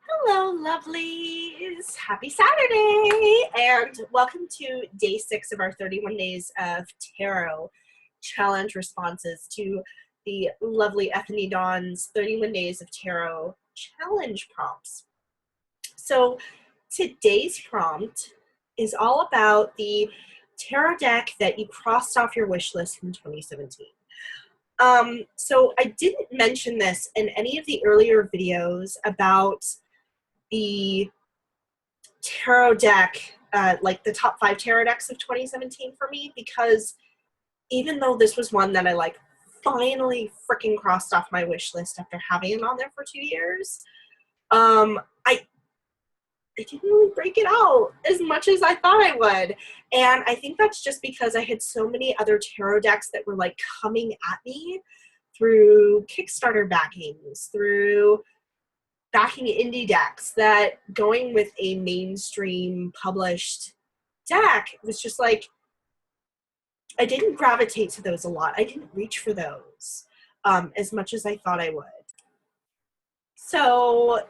Hello, lovelies. Happy Saturday, and welcome to day 6 of our 31 days of tarot challenge responses to the lovely Ethany Dawn's 31 days of tarot challenge prompts. So today's prompt is all about the tarot deck that you crossed off your wish list in 2017. So I didn't mention this in any of the earlier videos about the tarot deck, like the top 5 tarot decks of 2017 for me, because even though this was one that I finally freaking crossed off my wish list after having it on there for 2 years, I didn't really break it out as much as I thought I would. And I think that's just because I had so many other tarot decks that were coming at me through Kickstarter backings, through backing indie decks, that going with a mainstream published deck was just I didn't gravitate to those a lot. I didn't reach for those as much as I thought I would. So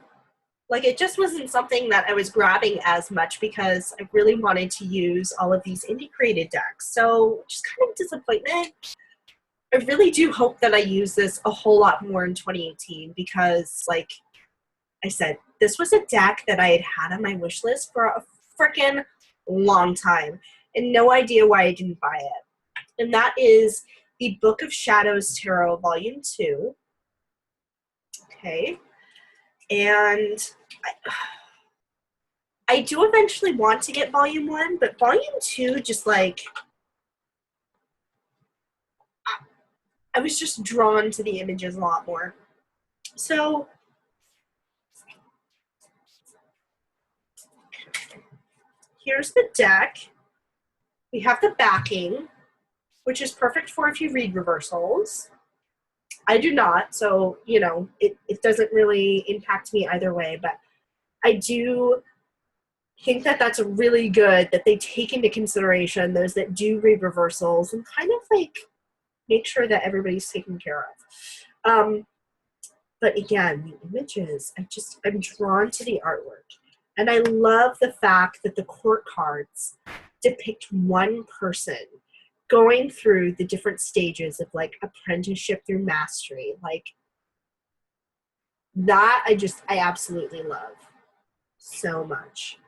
it just wasn't something that I was grabbing as much because I really wanted to use all of these indie created decks. So just kind of disappointment. I really do hope that I use this a whole lot more in 2018 because I said, this was a deck that I had on my wish list for a freaking long time and no idea why I didn't buy it. And that is the Book of Shadows Tarot Volume 2. Okay. And I do eventually want to get Volume 1, but Volume 2 just I was just drawn to the images a lot more. So here's the deck. We have the backing, which is perfect for if you read reversals. I do not, so, it doesn't really impact me either way, but I do think that that's really good that they take into consideration those that do read reversals and kind of make sure that everybody's taken care of. But again, the images, I'm drawn to the artwork. And I love the fact that the court cards depict one person going through the different stages of apprenticeship through mastery. That I absolutely love so much.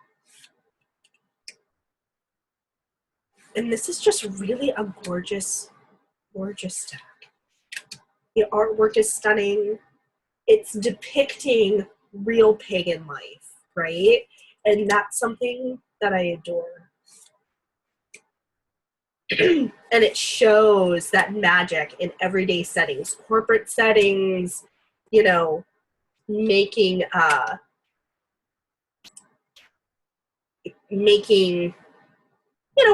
And this is just really a gorgeous, gorgeous deck. The artwork is stunning. It's depicting real pagan life, right? And that's something that I adore. And it shows that magic in everyday settings, corporate settings, making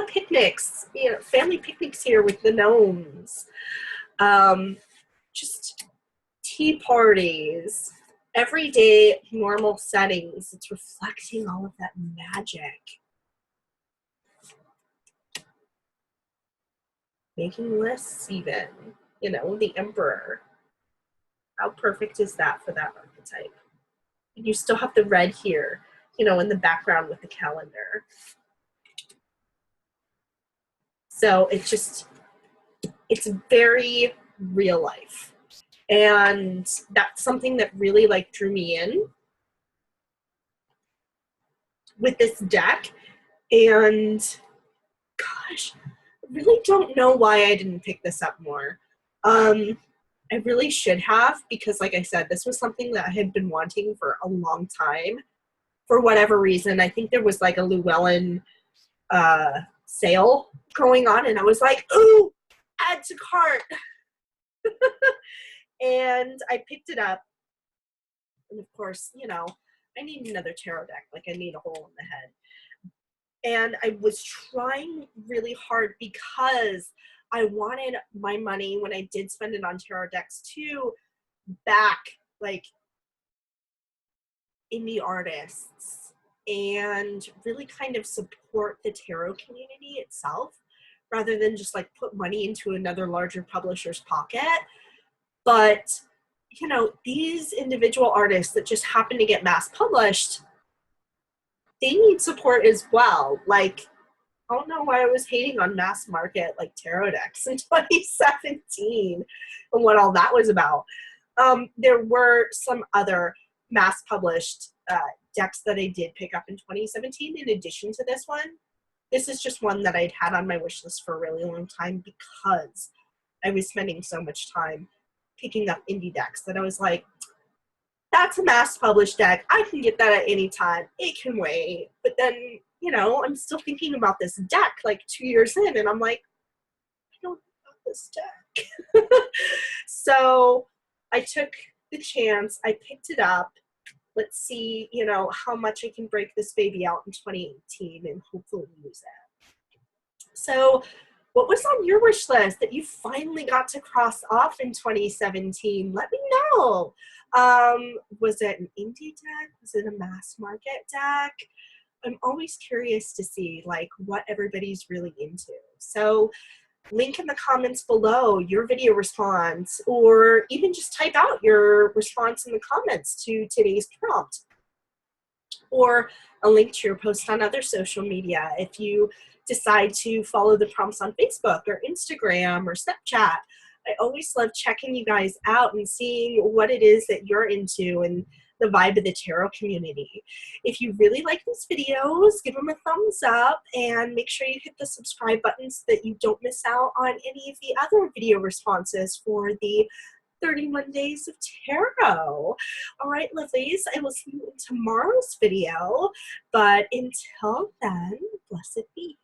picnics, family picnics here with the gnomes, just tea parties, everyday normal settings. It's reflecting all of that magic. Making lists even, the emperor. How perfect is that for that archetype? And you still have the red here, in the background with the calendar. So it's very real life. And that's something that really drew me in with this deck. And gosh, I really don't know why I didn't pick this up more. I really should have, because like I said, this was something that I had been wanting for a long time. For whatever reason, I think there was a Llewellyn sale going on, and I was like, ooh, add to cart. And I picked it up. And of course, I need another tarot deck. I need a hole in the head. And I was trying really hard because I wanted my money when I did spend it on tarot decks to back indie artists and really kind of support the tarot community itself rather than just put money into another larger publisher's pocket. But you know, these individual artists that just happen to get mass published, they need support as well. Like, I don't know why I was hating on mass market like tarot decks in 2017 and what all that was about. There were some other mass published decks that I did pick up in 2017 in addition to this one. This is just one that I'd had on my wish list for a really long time because I was spending so much time picking up indie decks that I was like, that's a mass published deck. I can get that at any time. It can wait. But then, you know, I'm still thinking about this deck like 2 years in, and I'm like, I don't have this deck. So I took the chance. I picked it up. Let's see, you know, how much I can break this baby out in 2018 and hopefully use it. So what was on your wish list that you finally got to cross off in 2017? Let me know. Was it an indie deck? Was it a mass market deck? I'm always curious to see like what everybody's really into. So link in the comments below your video response, or even just type out your response in the comments to today's prompt, or a link to your post on other social media. If you decide to follow the prompts on Facebook or Instagram or Snapchat, I always love checking you guys out and seeing what it is that you're into and the vibe of the tarot community. If you really like these videos, give them a thumbs up and make sure you hit the subscribe button so that you don't miss out on any of the other video responses for the 31 days of tarot. All right, lovelies, I will see you in tomorrow's video, but until then, blessed be.